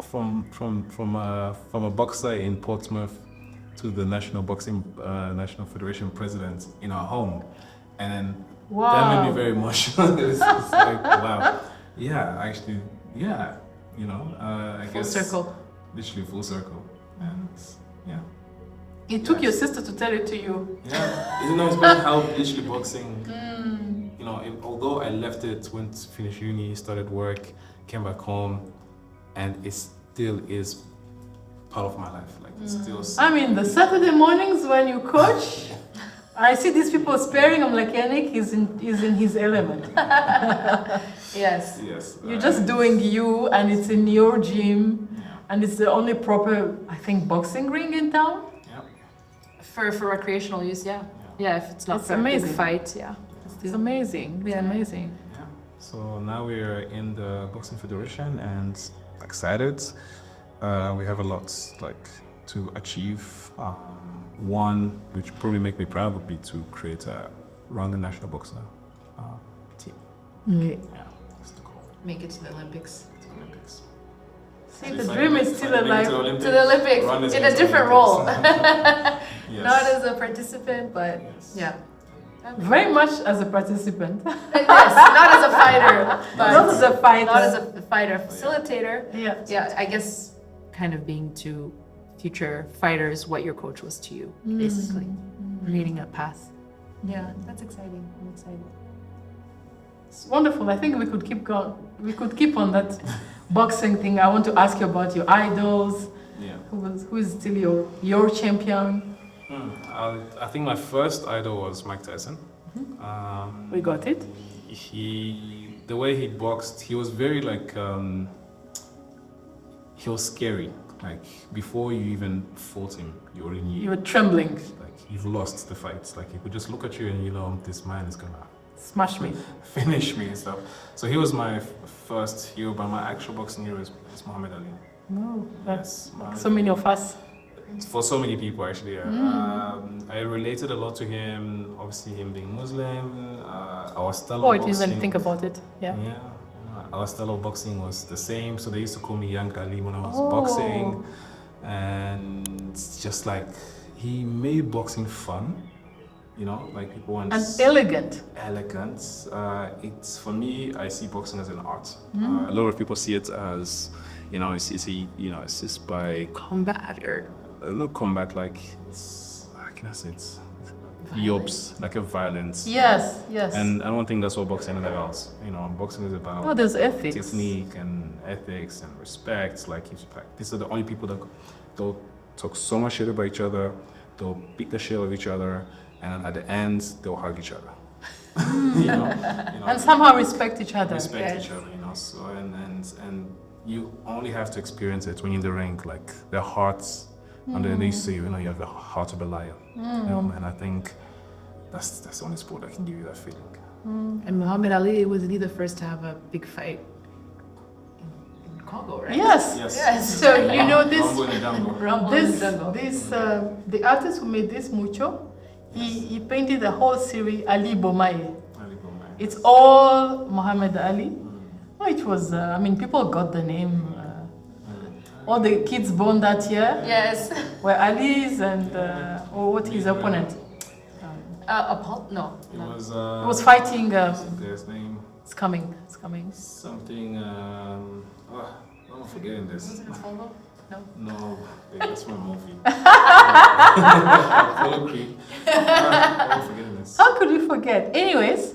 from a boxer in Portsmouth to the National Federation president in our home, and then that made me Wow. very emotional. It's like, wow, yeah, actually, yeah, I Full guess circle. literally full circle, and yeah. It took Yes. your sister to tell it to you. Yeah, it's been how literally boxing. Although I left it, went to finish uni, started work, came back home, and it still is part of my life. Like it's still. I mean, the Saturday mornings when you coach, I see these people sparring. I'm like, Yanik is in his element. Yes. Yes. You're just doing you, and it's in your gym, and it's the only proper, I think, boxing ring in town. Yeah. For recreational use, yeah. Yeah, if it's not It's for a big amazing. fight, yeah. It's amazing. It's Yeah. amazing. Yeah. So now we're in the Boxing Federation and excited. We have a lot to achieve. One, which probably make me proud, would be to create a Rwanda national boxer team. Yeah. Yeah, that's the goal. Make it to the Olympics. To the Olympics. See, So the if I dream make- is if still I make it alive. To the Olympics, Rwanda's in going a to different Olympics. role. Yes. Not as a participant, but Yes. yeah. Very much as a participant. Yes, not as a fighter, but Not as a fighter. not as a fighter, facilitator. Yeah. Yeah, I guess kind of being to future fighters what your coach was to you, basically. Creating a path. Yeah, that's exciting. I'm excited. It's wonderful. I think we could keep going. We could keep on that boxing thing. I want to ask you about your idols. Yeah. Who is still your champion? I think my first idol was Mike Tyson. We got it. The way he boxed, he was very he was scary. Like before you even fought him, you already knew. You were trembling. Like you've lost the fight. Like he could just look at you and this man is gonna Smash me. finish me and stuff. So he was my first hero, but my actual boxing hero is Muhammad Ali. No, that's Muhammad so many of us. For so many people, actually. Yeah. I related a lot to him. Obviously, him being Muslim. Our style of Oh, I boxing. didn't even think about it. Yeah. Yeah. Our style of boxing was the same. So they used to call me Young Ali when I was Oh. boxing. And it's just like he made boxing fun. Like people want And elegant. elegant. It's for me. I see boxing as an art. A lot of people see it as, it's just by Combat or not combat, like how can I say it? Yobs, like a violence. Yes, yes. And I don't think that's what boxing is about. Boxing is about Oh, there's ethics. technique and ethics and respect. Like these are the only people that they'll talk so much shit about each other. They'll beat the shit out of each other, and at the end they'll hug each other. And somehow respect each other. respect Yes. each other. So and you only have to experience it when you're in the ring. Like their hearts And then they say, you have the heart of a lion. And I think that's the only sport that can give you that feeling. And Muhammad Ali wasn't he the first to have a big fight in Congo, right? Yes. Yes. So you know this. Rumble in the jungle. Rumble in the jungle. The artist who made this mucho, he painted the whole series Ali Bomaye. It's all Muhammad Ali. Oh, it was. People got the name. All the kids born that year Yes. were Ali's and his opponent. No. It was. He was fighting. His name. It's coming. Something. I'm forgetting this. Was it Apollo? No. No, that's my movie. Apollo Creed. I'm forgetting this. How could we forget? Anyways,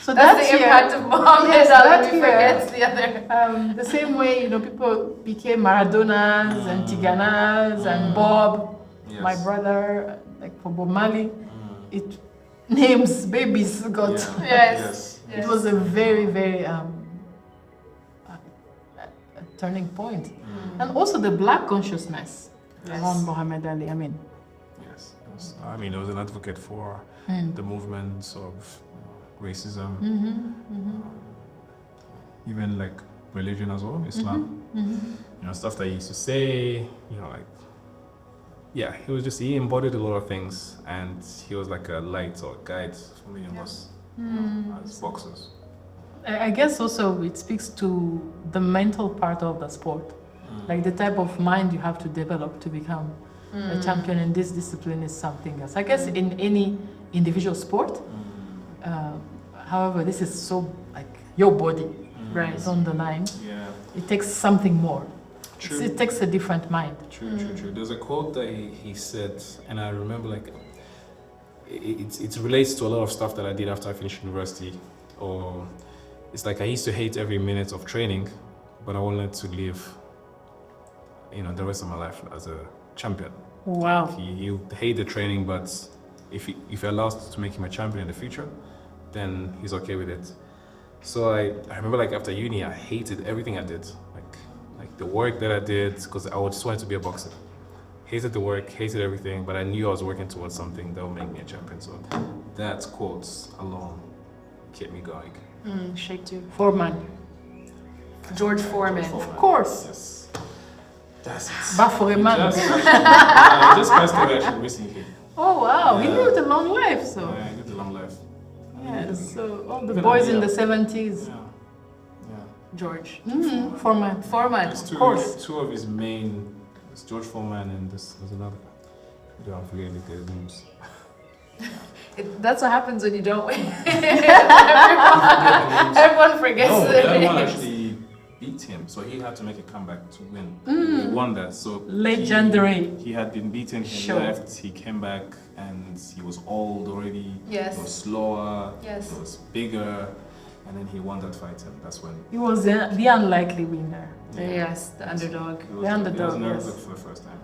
so That's that the year, impact of Muhammad yes, Ali. that We year, forget the other. the same way, people became Maradonas and Tiganas and Bob, Yes. my brother, like for Bob Marley. It names babies got. Yes. It was a very, very a turning point. And also the black consciousness around Muhammad Ali. Yes. He was an advocate for the movements of racism, even like religion as well, Islam. Stuff that he used to say. He embodied a lot of things, and he was like a light or a guide for many of us as boxers. I guess also it speaks to the mental part of the sport, like the type of mind you have to develop to become a champion in this discipline is something else. I guess in any individual sport, however, this is so like your body is on the line. Yeah. It takes something more. True. It takes a different mind. True. There's a quote that he said, and I remember it relates to a lot of stuff that I did after I finished university. Or it's like I used to hate every minute of training, but I wanted to live, the rest of my life as a champion. Wow. You hate the training, but if you're allowed to make him a champion in the future, then he's okay with it. So I remember after uni, I hated everything I did. Like the work that I did, because I just wanted to be a boxer. Hated the work, hated everything, but I knew I was working towards something that would make me a champion. So that quote alone kept me going. Shake too. Foreman. George Foreman. Of course. Yes. That's it. Baforeman. He just passed away actually recently. Oh wow, he Yeah. lived a long life. So Yeah, he lived a long life. yes, so all the Good boys in idea. the 70s. Yeah. George. Foreman. Foreman. There's course. two of his main. It's George Foreman and there's another guy. I'm forgetting their names. That's what happens when you don't win. Names. Everyone forgets No, the the other one names. actually beat him, so he had to make a comeback to win. He won that, so Legendary. He had been beaten. He Sure. left. He came back, and he was old already. Yes. He was slower. Yes. He was bigger, and then he won that fight, and that's when. He was the unlikely winner. Yes, the underdog. He was, The underdog, He was nervous yes. for the first time.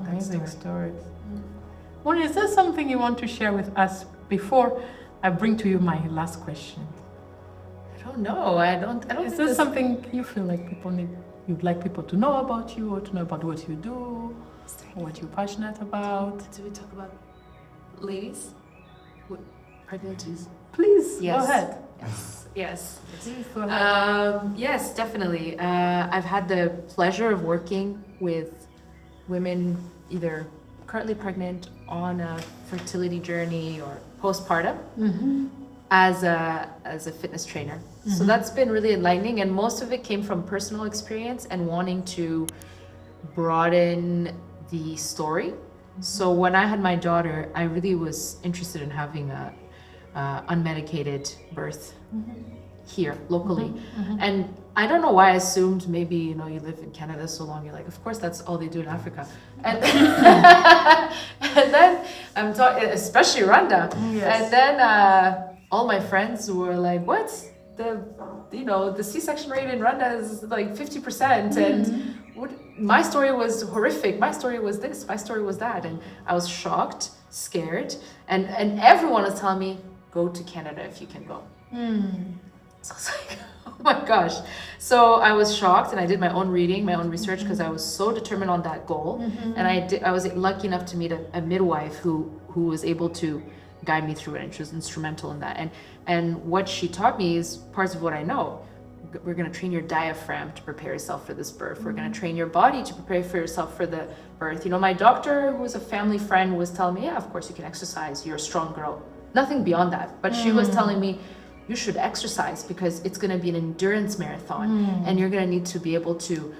Amazing story. Monia, is there something you want to share with us before I bring to you my last question? I don't know. I don't Is think there this- something you feel like you'd like people to know about you, or to know about what you do, or what you're passionate about? Did we talk about ladies? Pregnancies? Please, Yes. go ahead. Yes. Please go ahead. Yes, definitely. I've had the pleasure of working with women either currently pregnant, on a fertility journey, or postpartum as a fitness trainer. So that's been really enlightening, and most of it came from personal experience and wanting to broaden the story. So when I had my daughter, I really was interested in having a unmedicated birth here locally. And I don't know why I assumed maybe, you live in Canada so long, you're like, of course that's all they do in Africa. And, and then I'm talking, especially Rwanda. Yes. And then all my friends were like, what? The C-section rate in Rwanda is like 50%. And my story was horrific. My story was this, my story was that. And I was shocked, scared. And everyone was telling me, go to Canada if you can go. So I was like, oh my gosh. So I was shocked, and I did my own reading, my own research, because I was so determined on that goal. And I was lucky enough to meet a midwife who was able to guide me through it, and she was instrumental in that. And what she taught me is parts of what I know. We're going to train your diaphragm to prepare yourself for this birth. We're going to train your body to prepare for yourself for the birth. You know, my doctor, who was a family friend, was telling me, yeah, of course you can exercise. You're a strong girl. Nothing beyond that. But she was telling me, you should exercise because it's going to be an endurance marathon. And you're going to need to be able to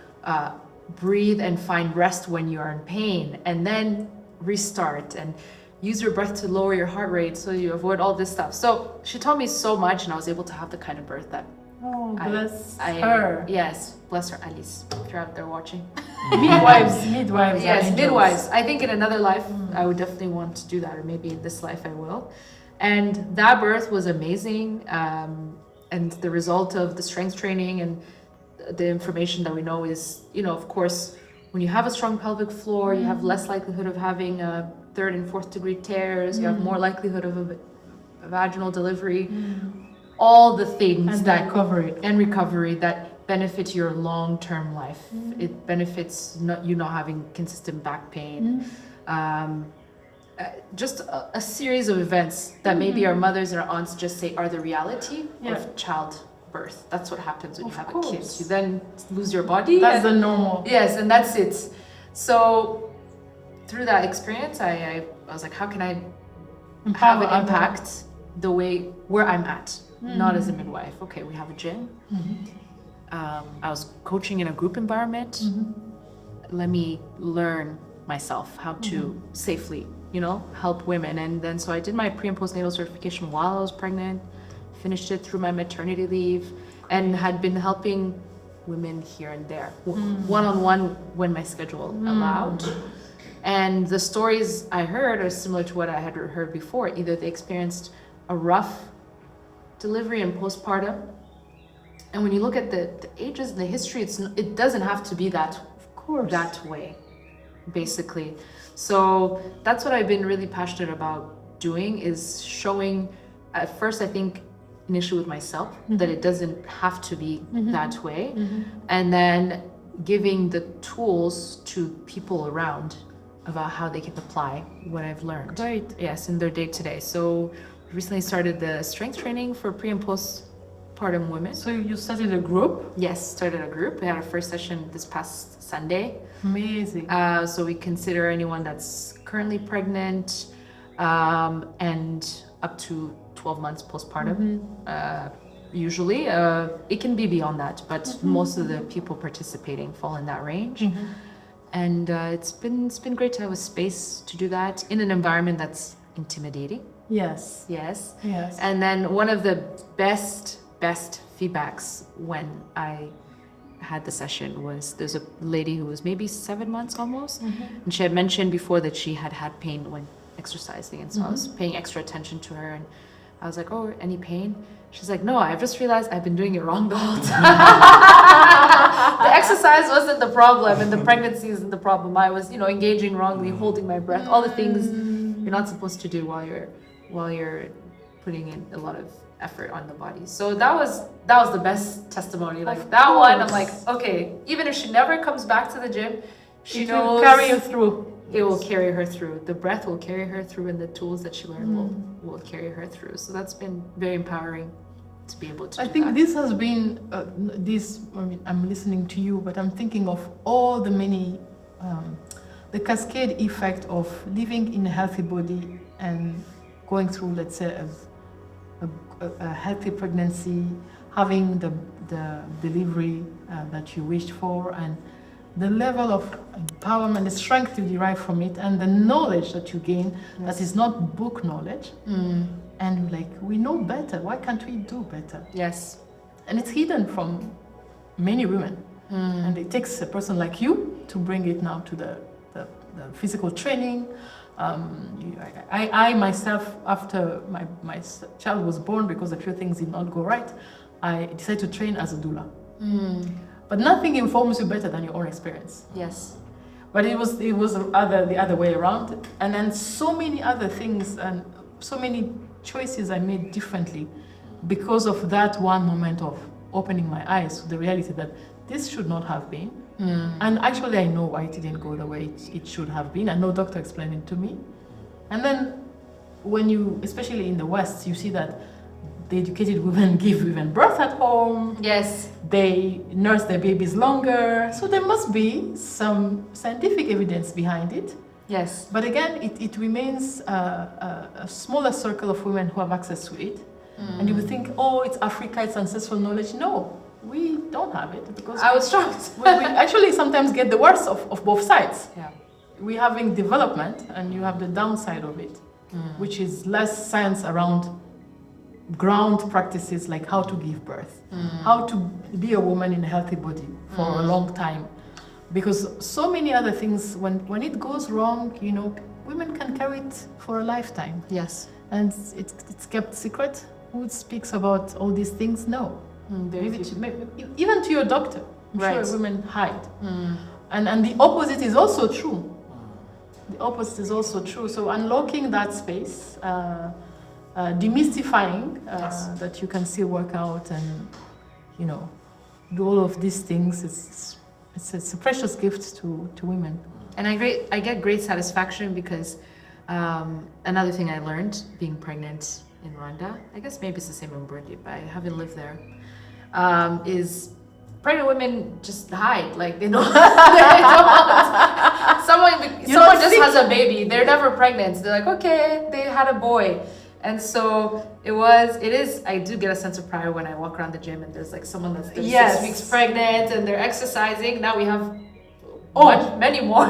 breathe and find rest when you're in pain, and then restart and use your breath to lower your heart rate so you avoid all this stuff. So she taught me so much, and I was able to have the kind of birth that Bless her. Yes, bless her, Alice, if you're out there watching. Midwives. Yes, midwives. I think in another life, I would definitely want to do that, or maybe in this life I will. And that birth was amazing. And the result of the strength training and the information that we know is, you know, of course, when you have a strong pelvic floor, you have less likelihood of having a 3rd and 4th degree tears. You have more likelihood of a vaginal delivery. All the things and recovery that benefit your long-term life. It benefits you not having consistent back pain. Just a series of events that maybe our mothers and our aunts just say are the reality of childbirth. That's what happens when you have a kid. You then lose your body. That's the normal. Yes, and that's it. So through that experience, I was like, how can I have an impact the way where I'm at? Not as a midwife. Okay, we have a gym. I was coaching in a group environment. Let me learn myself how to safely, you know, help women. And then so I did my pre and postnatal certification while I was pregnant, finished it through my maternity leave, and had been helping women here and there, one-on-one when my schedule allowed. And the stories I heard are similar to what I had heard before. Either they experienced a rough delivery and postpartum, and when you look at the ages and the history, it doesn't have to be that way, basically. So that's what I've been really passionate about doing, is showing, at first I think initially with myself, that it doesn't have to be that way, and then giving the tools to people around about how they can apply what I've learned. Great. Yes, in their day-to-day. So recently started the strength training for pre and postpartum women. So you started a group? Yes, started a group. We had our first session this past Sunday. Amazing. So we consider anyone that's currently pregnant and up to 12 months postpartum. Usually, it can be beyond that, but most of the people participating fall in that range. And it's been great to have a space to do that in an environment that's intimidating. Yes. And then one of the best feedbacks when I had the session was, there's a lady who was maybe 7 months almost, and she had mentioned before that she had pain when exercising, and so I was paying extra attention to her, and I was like, oh, any pain? She's like, no, I've just realized I've been doing it wrong the whole time. The exercise wasn't the problem, and the pregnancy isn't the problem. I was, engaging wrongly, holding my breath, all the things you're not supposed to do while you're putting in a lot of effort on the body. So that was the best testimony. Like that one, I'm like, okay, even if she never comes back to the gym, she knows will carry you through. It will carry her through. The breath will carry her through, and the tools that she learned will carry her through. So that's been very empowering to be able to. I think this has been I'm listening to you, but I'm thinking of all the many, the cascade effect of living in a healthy body and going through, let's say, a healthy pregnancy, having the delivery that you wished for, and the level of empowerment, the strength you derive from it, and the knowledge that you gain that is not book knowledge. And we know better. Why can't we do better? Yes. And it's hidden from many women. And it takes a person like you to bring it now to the physical training. I myself, after my child was born, because a few things did not go right, I decided to train as a doula. But nothing informs you better than your own experience. Yes. But it was the other way around, and then so many other things and so many choices I made differently because of that one moment of opening my eyes to the reality that this should not have been. And actually, I know why it didn't go the way it should have been. And no doctor explained it to me. And then when you, especially in the West, you see that the educated women give women birth at home. Yes. They nurse their babies longer. So there must be some scientific evidence behind it. Yes. But again, it remains a smaller circle of women who have access to it. And you would think, oh, it's Africa, it's ancestral knowledge. No, we don't have it because I was shocked. we actually sometimes get the worst of both sides. Yeah. We're having development and you have the downside of it, which is less science around ground practices like how to give birth, how to be a woman in a healthy body for a long time. Because so many other things, when it goes wrong, you know, women can carry it for a lifetime. Yes. And it's kept secret. Who speaks about all these things? No. Maybe even to your doctor. I'm Right. sure women hide. And the opposite is also true. The opposite is also true. So unlocking that space, demystifying that you can still work out and, you know, do all of these things, it's a precious gift to women. And I get great satisfaction because another thing I learned being pregnant in Rwanda, I guess maybe it's the same in Burundi, but I haven't lived there, is pregnant women just hide. Like they don't. Someone just has a baby. They're never pregnant. They're like, okay, they had a boy. And so it is, I do get a sense of pride when I walk around the gym and there's like someone that's 36 weeks pregnant and they're exercising. Now we have many more.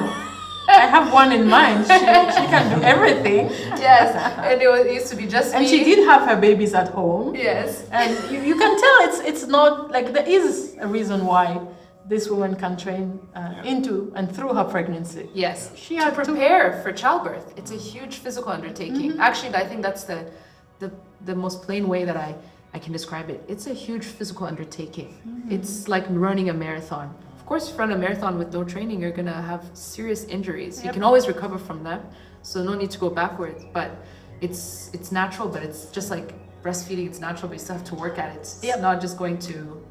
I have one in mind. She can do everything. Yes, and it used to be just and me. she did have her babies at home. Yes, and you can tell it's not like there is a reason why this woman can train into and through her pregnancy. Yes, she had to prepare for childbirth. It's a huge physical undertaking. Actually, I think that's the most plain way that I can describe it. It's a huge physical undertaking. It's like running a marathon. Of course, if you run a marathon with no training, you're gonna have serious injuries. Yep. You can always recover from them, so no need to go backwards. But it's natural, but it's just like breastfeeding. It's natural, but you still have to work at it. It's not just going to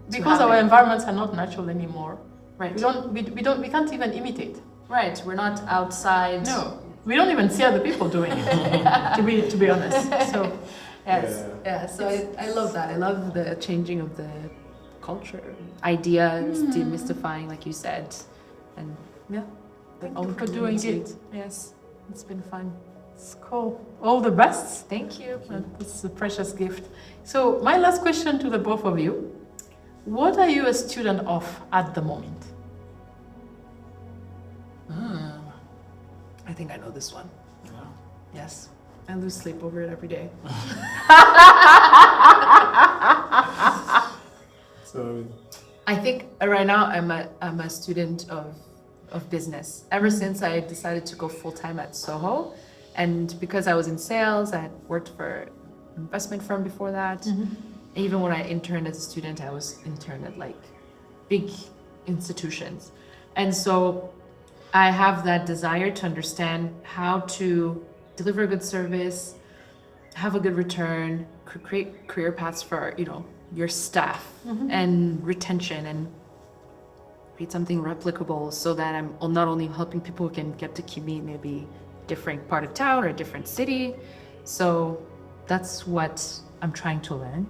because our environments are not natural anymore. Right. We can't even imitate. Right. We're not outside. No. We don't even see other people doing it. to be honest. So yes. Yeah. So I love that. I love the changing of the culture, ideas, demystifying, like you said, and thank you for doing it. Yes, it's been fun. It's cool. All the best. Thank you. It's a precious gift. So my last question to the both of you: what are you a student of at the moment? I think I know this one. Yeah. Yes, I lose sleep over it every day. So I think right now I'm a student of business. Ever since I decided to go full-time at Soho, and because I was in sales, I had worked for an investment firm before that. Even when I interned as a student, I was interned at like big institutions. And so I have that desire to understand how to deliver a good service, have a good return, create career paths for, your staff and retention, and create something replicable so that I'm not only helping people who can get to commute maybe different part of town or a different city. So that's what I'm trying to learn.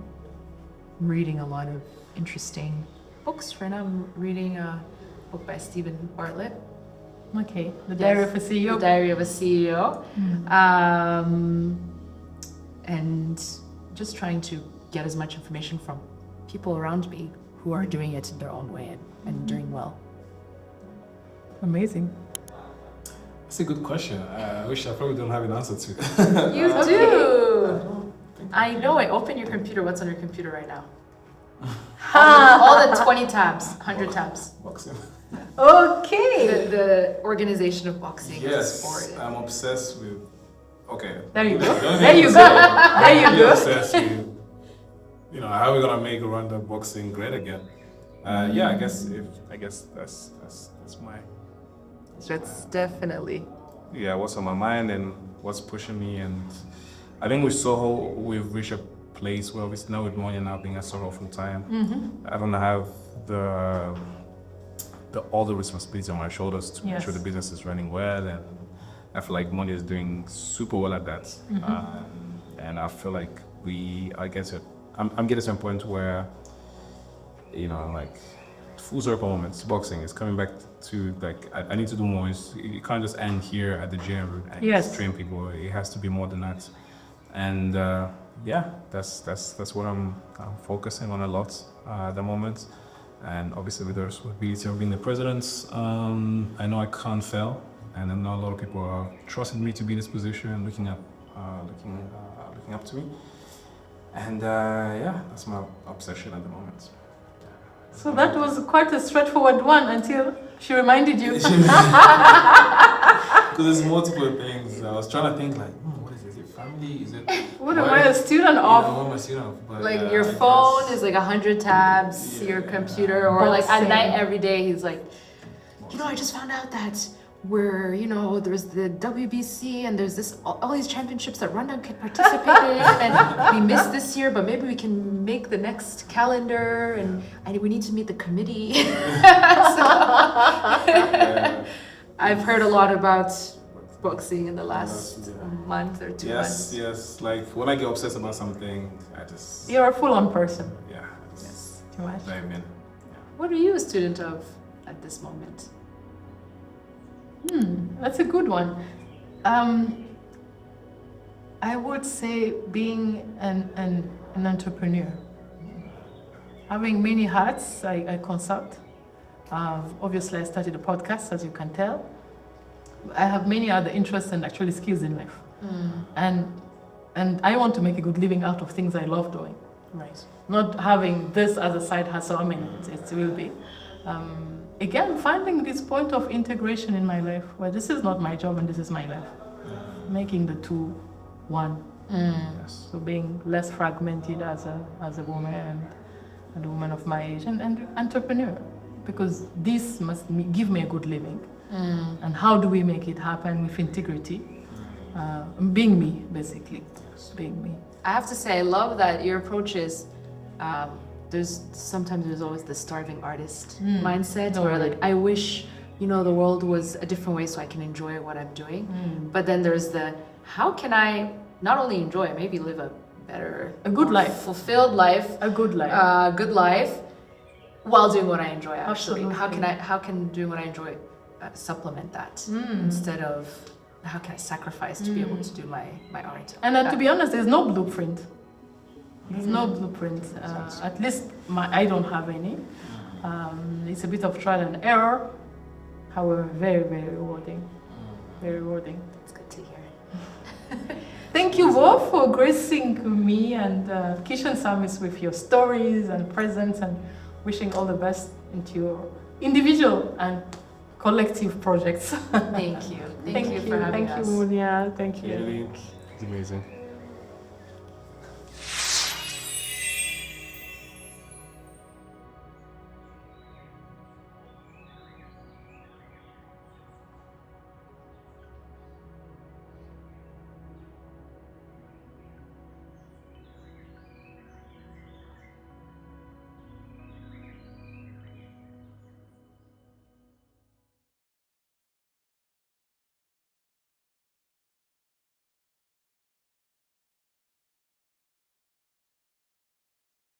I'm reading a lot of interesting books. Right now I'm reading a book by Stephen Bartlett. Okay, The Diary of a CEO. The Diary of a CEO. And just trying to get as much information from people around me who are doing it in their own way and doing well. Amazing. That's a good question. I wish I probably don't have an answer to. You do. I know it. Open your computer. What's on your computer right now? All the 20 tabs, 100 tabs. Boxing. Okay. The organization of boxing. Yes, sport. I'm obsessed with. Okay. There you go. There you go. There you go. Obsessed with, how are we gonna make Rwanda boxing great again? Yeah, I guess that's my. That's definitely. Yeah, what's on my mind and what's pushing me, and I think with Soho we've reached a place where obviously now with Monia now being at Soho full time, I don't have all the responsibility on my shoulders to make sure the business is running well, and I feel like Monia is doing super well at that. And I feel like I'm getting to a point where, you know, like full circle moments, boxing is coming back to like, I need to do more. You can't just end here at the gym and just train people. It has to be more than that. And that's what I'm focusing on a lot at the moment. And obviously with the responsibility of being the president, I know I can't fail. And I know a lot of people are trusting me to be in this position, looking up to me. And that's my obsession at the moment. So that was quite a straightforward one until she reminded you. Because there's multiple things. I was trying to think like, what is it? Is it family? Is it... What am I a student of? What am I a student of? But, Like your phone is like 100 tabs, your computer, or like at night every day he's like, you know, I just found out that there's the WBC and there's all these championships that Rundown can participate in, and we missed this year, but maybe we can make the next calendar, and we need to meet the committee. I've heard a lot about boxing in the last month or 2 months. Yes. Like when I get obsessed about something, You're a full-on person. Too much. Dive in. What are you a student of at this moment? That's a good one. I would say being an entrepreneur. Having many hats, I consult. Obviously, I started a podcast, as you can tell. I have many other interests and actually skills in life. And I want to make a good living out of things I love doing. Right. Not having this as a side hustle. I mean, it will be. Again, finding this point of integration in my life where this is not my job and this is my life. Making the two one. So being less fragmented as a woman and a woman of my age and entrepreneur, because this must give me a good living. And how do we make it happen with integrity? Being me, basically. Being me. I have to say, I love that your approach is, there's always the starving artist mindset where like, I wish, the world was a different way so I can enjoy what I'm doing. But then there's how can I not only enjoy, maybe live a good life, fulfilled life, a good life while doing what I enjoy actually. Absolutely. How can doing what I enjoy supplement that instead of how can I sacrifice to be able to do my art? And to be honest, there's no blueprint. There's no blueprint. At least I don't have any. It's a bit of trial and error. However, very, very rewarding. Very rewarding. It's good to hear. Thank you both for gracing me and Kishan Samis with your stories and presence, and wishing all the best into your individual and collective projects. Thank you. Thank you for having us. Thank you, Monia. Thank you. It's amazing.